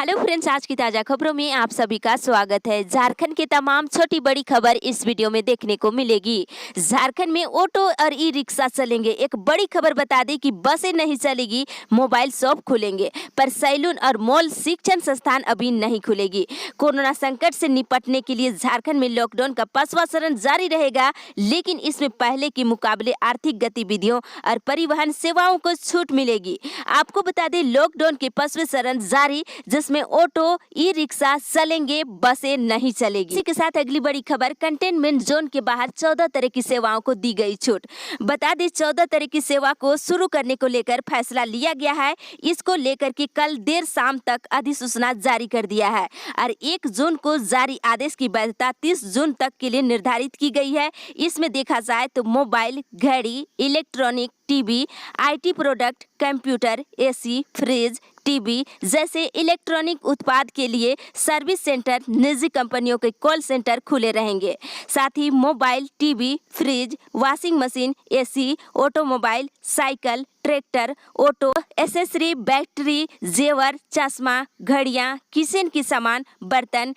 Hello friends, आज की ताजा खबरों में आप सभी का स्वागत है। झारखंड की तमाम छोटी बड़ी खबर इस वीडियो में देखने को मिलेगी। झारखंड में ऑटो और ई रिक्शा चलेंगे। एक बड़ी खबर बता दें कि बसें नहीं चलेगी, मोबाइल शॉप खुलेंगे, पर सैलून और मॉल, शिक्षण संस्थान अभी नहीं खुलेगी। कोरोना संकट से निपटने के लिए झारखंड में लॉकडाउन का 5वां चरण जारी रहेगा, लेकिन इसमें पहले के मुकाबले आर्थिक गतिविधियों और परिवहन सेवाओं को छूट मिलेगी। आपको बता दें, लॉकडाउन के 5वें चरण जारी, जिसमें ऑटो, ई रिक्शा चलेंगे, बसें नहीं चलेगी। इसी के साथ अगली बड़ी खबर, कंटेनमेंट जोन के बाहर 14 तरह की सेवाओं को दी गई छूट। बता दें, 14 तरह की सेवा को शुरू करने को लेकर फैसला लिया गया है। इसको लेकर के कल देर शाम तक अधिसूचना जारी कर दिया है और 1 जून को जारी आदेश की वैधता 30 जून तक के लिए निर्धारित की गई है। इसमें देखा जाए तो मोबाइल, घड़ी, electronic, TV, IT product, computer, AC, fridge, TV जैसे इलेक्ट्रॉनिक उत्पाद के लिए सर्विस सेंटर, निजी कंपनियों के कॉल सेंटर खुले रहेंगे। साथ ही mobile, TV, fridge, washing machine, AC, automobile, cycle, tractor, auto accessory, battery, जेवर, चश्मा, घड़ियां, किचन की सामान, बर्तन,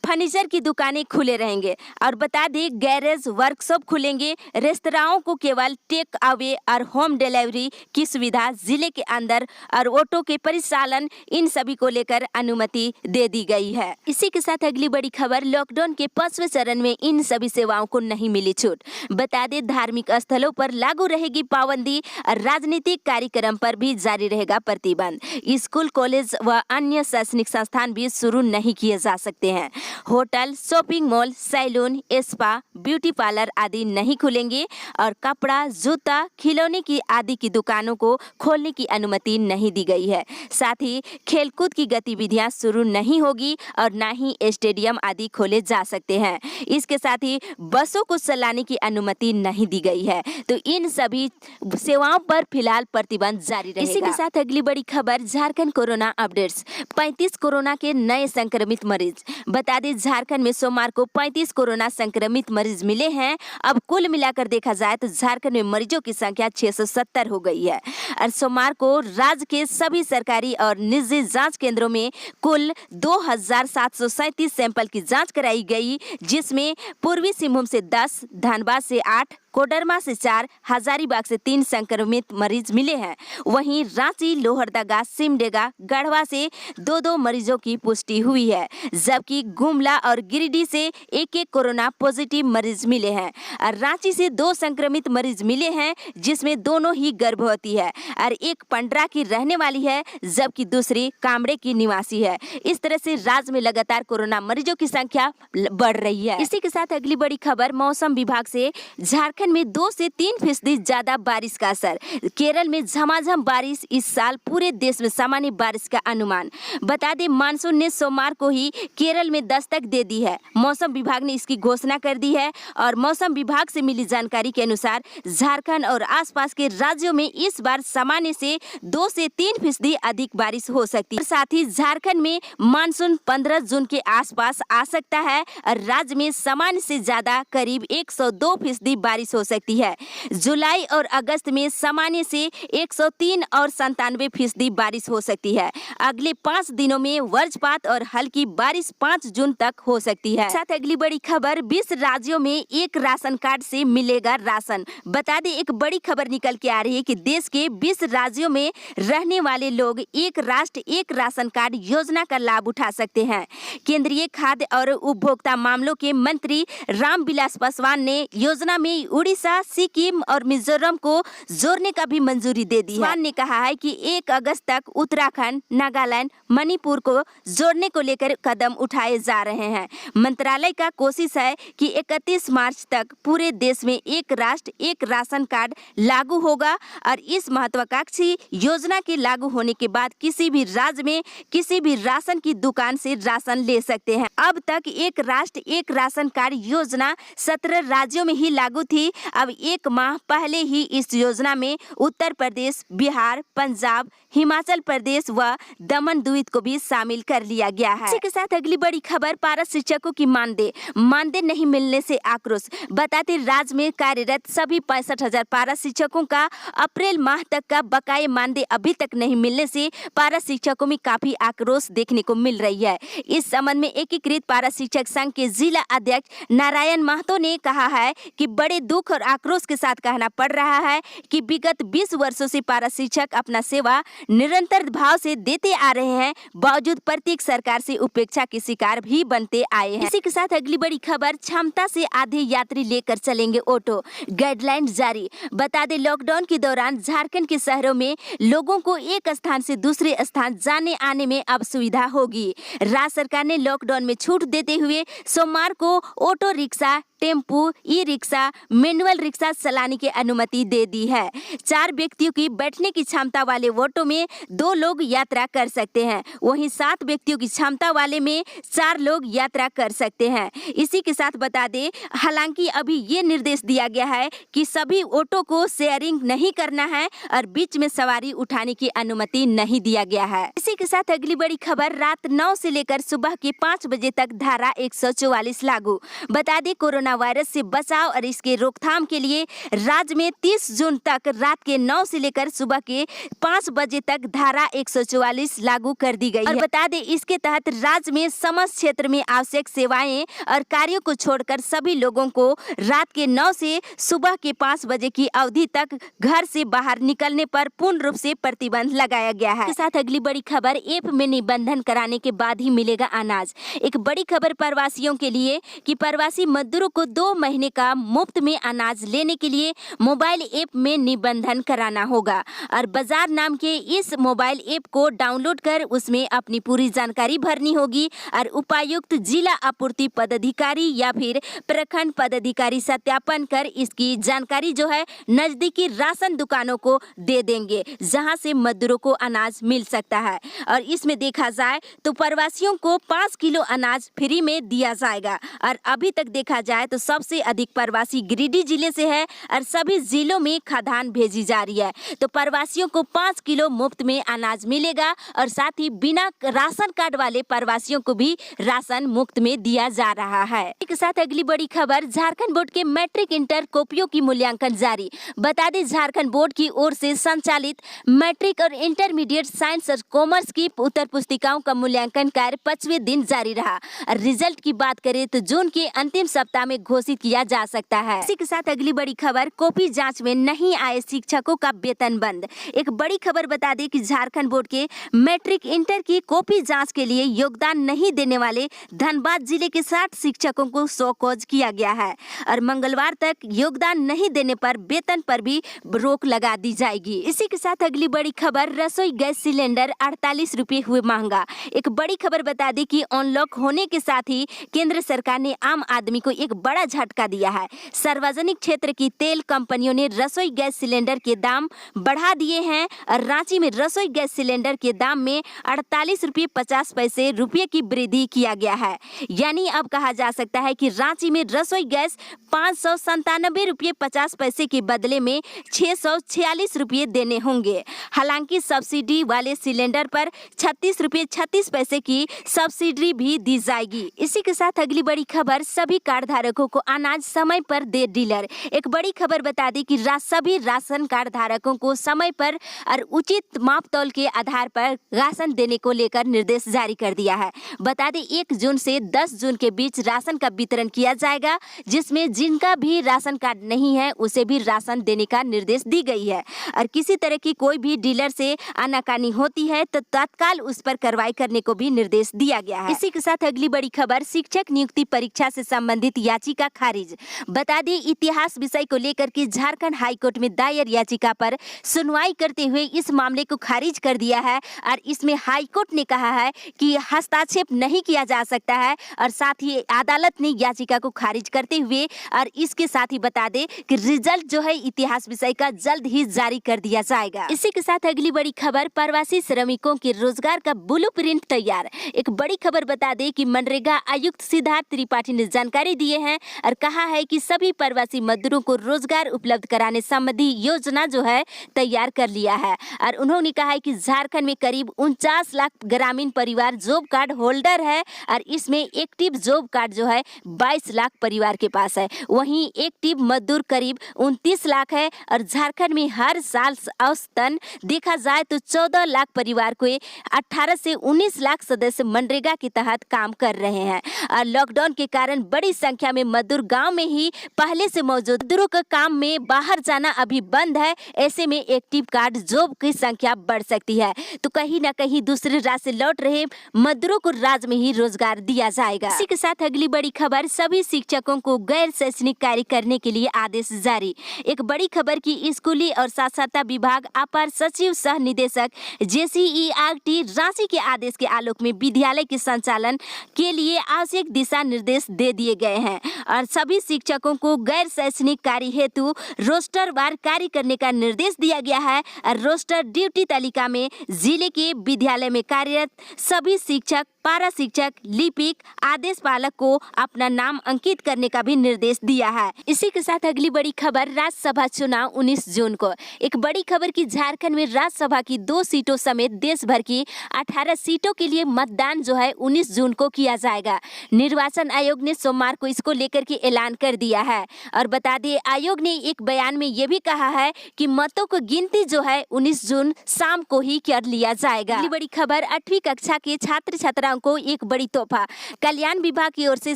फर्नीचर की दुकानें खुले रहेंगे। और बता दें, गैरेज, वर्कशॉप खुलेंगे। रेस्तराओं को केवल टेक अवे और होम डिलीवरी की सुविधा जिले के अंदर और ऑटो के परिचालन, इन सभी को लेकर अनुमति दे दी गई है। इसी के साथ अगली बड़ी खबर, लॉकडाउन के 5वें चरण में इन सभी सेवाओं को नहीं मिली छूट। बता दें, धार्मिक स्थलों पर लागू रहेगी पाबंदी और राजनीतिक कार्यक्रम पर भी जारी रहेगा प्रतिबंध। स्कूल, कॉलेज व अन्य शैक्षणिक संस्थान भी शुरू नहीं किए जा सकते हैं। Hotel, shopping mall, salon, spa, beauty parlour आदि नहीं खुलेंगे और कपड़ा, जूता, खिलौने की आदि की दुकानों को खोलने की अनुमति नहीं दी गई है। साथ ही खेलकूद की गतिविधियां शुरू नहीं होगी और ना ही स्टेडियम आदि खोले जा सकते हैं। इसके साथ ही बसों को चलाने की अनुमति नहीं दी गई है। तो इन सभी सेवाओं पर फिलहाल प्रतिबंध जारी रहेगा। इसी के साथ अगली बड़ी खबर, झारखंड कोरोना अपडेट्स। 35 कोरोना के नए संक्रमित मरीज। बता दें, झारखंड में सोमवार को 35 कोरोना संक्रमित मरीज मिले हैं। अब कुल मिलाकर देखा जाए तो झारखंड में मरीजों की संख्या 670 हो गई है। और सोमवार को राज्य के सभी सरकारी और निजी जांच केंद्रों में कुल 2737 सैंपल की जांच कराई गई, जिसमें पूर्वी सिंहभूम से 10, धनबाद से 8, कोडरमा से 4, हजारीबाग से 3 संक्रमित मरीज मिले हैं। वहीं रांची, लोहरदगा, सिमडेगा, गढ़वा से 2-2 मरीजों की पुष्टि हुई है, जबकि गुमला और गिरिडीह से 1-1 कोरोना पॉजिटिव मरीज मिले हैं। और रांची से 2 संक्रमित मरीज मिले हैं, जिसमें दोनों ही गर्भवती है और एक पंडरा की रहने वाली है, जबकि दूसरी कामड़े की निवासी है। इस तरह से राज्य में लगातार कोरोना मरीजों की संख्या बढ़ रही है। इसी के साथ अगली बड़ी खबर, मौसम विभाग से झारखंड में 2 से 3% ज्यादा बारिश का असर। केरल में झमाझम बारिश, इस साल पूरे देश में सामान्य बारिश का अनुमान। बता दें, मानसून ने सोमवार को ही केरल में दस्तक दे दी है। मौसम विभाग ने इसकी घोषणा कर दी है और मौसम विभाग से मिली जानकारी के अनुसार झारखंड और आसपास के राज्यों में इस बार सामान्य से 2 से 3% अधिक बारिश हो सकती है। साथ ही झारखंड में मानसून 15 जून के आसपास आ सकता है और राज्य में सामान्य से ज्यादा करीब 102% बारिश हो सकती है। जुलाई और अगस्त में सामान्य से 103 और 97% बारिश हो सकती है। अगले 5 दिनों में वज्रपात और हल्की बारिश 5 जून तक हो सकती है। साथ अगली बड़ी खबर, 20 राज्यों में एक राशन कार्ड से मिलेगा राशन। बता दें, एक बड़ी खबर निकल के आ रही है कि देश के 20 राज्यों में रहने वाले लोग एक राष्ट्र एक राशन कार्ड योजना का लाभ उठा सकते हैं। केंद्रीय खाद्य और उपभोक्ता मामलों के मंत्री रामविलास पासवान ने योजना में उड़ीसा, सिक्किम और मिजोरम को जोड़ने का भी मंजूरी दे दी है। पासवान ने कहा है कि 1 अगस्त तक उत्तराखंड, नागालैंड, मणिपुर को जोड़ने को लेकर कदम उठाए जा रहे हैं। मंत्रालय का कोशिश है कि 31 मार्च तक पूरे देश में एक राष्ट्र एक राशन कार्ड लागू होगा और इस महत्वाकांक्षी योजना के लागू होने के बाद किसी भी राज्य में किसी भी राशन की दुकान से राशन ले सकते हैं। अब तक एक राष्ट्र एक राशन कार्ड योजना 17 राज्यों में ही लागू थी, अब 1 माह पहले ही इस योजना में उत्तर प्रदेश, बिहार, पंजाब, हिमाचल प्रदेश व दमन द्वीप को भी शामिल कर लिया गया है। इसी के साथ अगली बड़ी खबर, पारा शिक्षकों की मानदेय नहीं मिलने से आक्रोश। बताते राज्य में कार्यरत सभी 65,000 पारा शिक्षकों का अप्रैल माह तक का बकाये मानदेय अभी तक नहीं मिलने से पारा शिक्षकों में काफी आक्रोश देखने को मिल रही है। इस संबंध में एकीकृत पारा शिक्षक संघ के जिला अध्यक्ष नारायण महतो ने कहा है कि बड़े दुख और आक्रोश के साथ कहना पड़ रहा है कि विगत 20 वर्षों से पारा शिक्षक अपना सेवा निरंतर भाव से देते आ रहे हैं, बावजूद प्रत्येक सरकार से उपेक्षा के शिकार भी बनते आए हैं। इसी के साथ अगली बड़ी खबर, क्षमता से आधे यात्री लेकर चलेंगे ऑटो, गाइडलाइन जारी। बता दें, लॉकडाउन के दौरान झारखंड के शहरों में लोगों को एक स्थान से दूसरे स्थान जाने आने में अब सुविधा होगी। राज्य सरकार ने लॉकडाउन में छूट देते हुए सोमवार को auto rickshaw, tempo, e rickshaw, manual rickshaw चलाने की अनुमति दे दी है। 4 व्यक्तियों की बैठने की क्षमता वाले ऑटो में 2 लोग यात्रा कर सकते हैं, वहीं 7 व्यक्तियों की क्षमता वाले में 4 लोग यात्रा कर सकते हैं। इसी के साथ बता दें, हालांकि अभी ये निर्देश दिया गया है कि सभी ऑटो को शेयरिंग नहीं करना है और बीच में सवारी उठाने की अनुमति नहीं दिया गया है। इसी के साथ अगली बड़ी खबर, रात 9 से लेकर सुबह के 5 बजे तक धारा 144 लागू। बता दें, कोरोना वायरस से बचाव और इसके रोकथाम के लिए राज्य में 30 जून तक रात के 9 से लेकर सुबह के 5 बजे तक धारा 144 लागू कर दी गई है। और बता दें, इसके तहत राज्य में समस्त क्षेत्र में आवश्यक सेवाएं और कार्यों को छोड़कर सभी लोगों को रात के 9 से सुबह के 5 बजे की अवधि तक घर से बाहर निकलने पर पूर्ण रूप से प्रतिबंध लगाया गया है। इसके साथ अगली बड़ी खबर, ऐप में निबंधन कराने के बाद ही मिलेगा अनाज। एक बड़ी खबर प्रवासियों के लिए कि प्रवासी मजदूरों को 2 महीने का मुफ्त में अनाज लेने के लिए मोबाइल ऐप में निबंधन कराना होगा और बाजार नाम के इस मोबाइल ऐप को डाउनलोड कर उसमें अपनी पूरी जानकारी भरनी होगी और उपायुक्त, जिला आपूर्ति पदाधिकारी या फिर प्रखंड पदाधिकारी सत्यापन कर इसकी जानकारी जो है नजदीकी राशन दुकानों को दे देंगे, जहां से मजदूरों को अनाज मिल सकता है। और इसमें देखा जाए तो प्रवासियों को 5 किलो अनाज फ्री में दिया जाएगा और अभी तक देखा जाए तो सबसे अधिक प्रवासी गिरिडीह जिले से है और सभी जिलों में खाद्यान्न भेजी जा रही है। तो प्रवासियों को 5 किलो मुफ्त में अनाज मिलेगा और साथ ही बिना राशन कार्ड वाले प्रवासियों को भी राशन मुफ्त में दिया जा रहा है। इसके साथ अगली बड़ी खबर, झारखंड बोर्ड के मैट्रिक इंटर कॉपियों की मूल्यांकन जारी। बता दें, झारखंड बोर्ड की ओर से संचालित मैट्रिक और इंटरमीडिएट साइंस और कॉमर्स की उत्तर पुस्तिकाओं का मूल्यांकन कार्य 5वें दिन जारी रहा। रिजल्ट की बात करें तो जून के अंतिम सप्ताह में घोषित किया जा सकता है। इसी के साथ अगली बड़ी खबर, कॉपी जांच में नहीं आए शिक्षकों का वेतन बंद। एक बड़ी खबर बता दें कि झारखंड बोर्ड के मैट्रिक इंटर की कॉपी जांच के लिए योगदान नहीं देने वाले धनबाद जिले के 60 शिक्षकों को शोकॉज किया गया है और मंगलवार तक योगदान नहीं देने पर वेतन पर भी रोक लगा दी जाएगी। इसी के साथ अगली बड़ी खबर, रसोई गैस सिलेंडर 48 रुपये हुए महंगा। एक बड़ी खबर बता दें कि अनलॉक होने के साथ ही केंद्र सरकार ने आम आदमी को एक बड़ा झटका दिया है। सार्वजनिक क्षेत्र की तेल कंपनियों ने रसोई गैस सिलेंडर के दाम बढ़ा दिए हैं और रांची में रसोई गैस सिलेंडर के दाम में 48 रुपये 50 पैसे रुपये की वृद्धि किया गया है। यानी अब कहा जा सकता है कि रांची में रसोई गैस 597 रुपये 50 पैसे के बदले में 646 रुपये देने होंगे। हालांकि सब्सिडी वाले सिलेंडर पर 36 रुपये 36 पैसे की सब्सिडी भी दी जाएगी। इसी के साथ अगली बड़ी खबर, सभी कार्ड धारकों को अनाज समय पर दे डीलर। एक बड़ी खबर बता दी कि सभी राशन कार्ड धारकों को समय पर और उचित मापतौल के आधार पर राशन देने को लेकर निर्देश जारी कर दिया है। बता दें, 1 जून से 10 जून के बीच राशन का वितरण किया जाएगा, जिसमें जिनका भी राशन कार्ड नहीं है उसे भी राशन देने का निर्देश दी गई है और किसी तरह की कोई भी डीलर से आनाकानी होती है तो तत्काल उस पर कार्रवाई करने को भी निर्देश दिया गया है। इसी के साथ अगली बड़ी खबर, शिक्षक नियुक्ति परीक्षा से संबंधित याचिका खारिज। बता दें, इतिहास विषय को लेकर के झारखंड हाईकोर्ट में दायर याचिका पर सुनवाई करते हुए इस मामले को खारिज कर दिया है और इसमें हाईकोर्ट ने कहा है कि हस्तक्षेप नहीं किया जा सकता है और साथ ही अदालत ने याचिका को खारिज करते हुए और इसके साथ ही बता दें कि रिजल्ट जो है इतिहास विषय का जल्द ही जारी कर दिया जाएगा। इसी के साथ अगली बड़ी खबर, प्रवासी श्रमिकों के रोजगार का ब्लूप्रिंट तैयार। एक बड़ी खबर बता दें कि मनरेगा आयुक्त सिद्धार्थ त्रिपाठी ने जानकारी दिए हैं और कहा है कि सभी बिहारवासी मजदूरों को रोजगार उपलब्ध कराने संबंधी योजना जो है तैयार कर लिया है। और उन्होंने कहा है कि झारखंड में करीब 49 लाख ग्रामीण परिवार जॉब कार्ड होल्डर है और इसमें एक्टिव जॉब कार्ड जो है 22 लाख परिवार के पास है। वहीं एक्टिव मजदूर करीब 29 लाख है और झारखंड में हर साल औसतन देखा जाए तो 14 लाख परिवार को 18 से 19 लाख सदस्य मनरेगा के तहत काम कर रहे हैं। और लॉकडाउन के कारण बड़ी संख्या में मजदूर गांव में ही पहले से मौजूद। मजदूरों का काम में बाहर जाना अभी बंद है, ऐसे में एक्टिव कार्ड जॉब की संख्या बढ़ सकती है। तो कहीं ना कहीं दूसरे राज्य से लौट रहे मजदूरों को राज्य में ही रोजगार दिया जाएगा। इसी के साथ अगली बड़ी खबर, सभी शिक्षकों को गैर शैक्षणिक कार्य करने के लिए आदेश जारी। एक बड़ी खबर की स्कूली और साक्षरता विभाग अपर सचिव सह निदेशक JCERT रांची के आदेश के आलोक में विद्यालय के संचालन के लिए आवश्यक दिशा निर्देश दे दिए गए हैं और सभी शिक्षकों को गैर शैक्षणिक कार्य हेतु रोस्टरवार कार्य करने का निर्देश दिया गया है। और रोस्टर ड्यूटी तालिका में जिले के विद्यालय में कार्यरत सभी शिक्षक, पारा शिक्षक, लिपिक, आदेश पालक को अपना नाम अंकित करने का भी निर्देश दिया है। इसी के साथ अगली बड़ी खबर, राज्यसभा चुनाव 19 जून को। एक बड़ी खबर की झारखंड में राज्यसभा की 2 सीटों समेत देश भर की 18 सीटों के लिए मतदान जो है 19 जून को किया जाएगा। निर्वाचन आयोग ने सोमवार को इसको लेकर के ऐलान कर दिया है। और बता दें, आयोग ने एक बयान में ये भी कहा है कि मतों को गिनती जो है 19 जून शाम को ही कर लिया जाएगा। अगली बड़ी खबर, 8वीं कक्षा के छात्र छात्राओं को एक बड़ी तोहफा। कल्याण विभाग की ओर से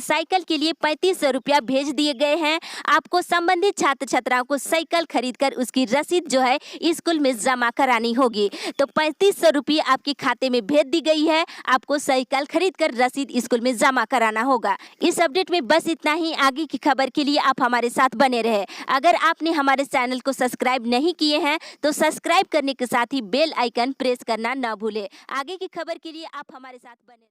साइकिल के लिए 3500 रुपया भेज दिए गए हैं। आपको संबंधित छात्र छात्राओं को साइकिल खरीदकर उसकी रसीद जो है स्कूल में जमा करानी होगी। तो 3500 रुपये आपके खाते में भेज दी गई है। आपको साइकिल खरीदकर रसीद स्कूल में जमा कराना होगा। इस अपडेट में बस इतना ही। आगे की खबर के लिए आप हमारे साथ बने रहे। अगर आपने हमारे चैनल को सब्सक्राइब नहीं किए हैं तो सब्सक्राइब करने के साथ ही बेल आइकन प्रेस करना न भूले। आगे की खबर के लिए आप हमारे साथ बने।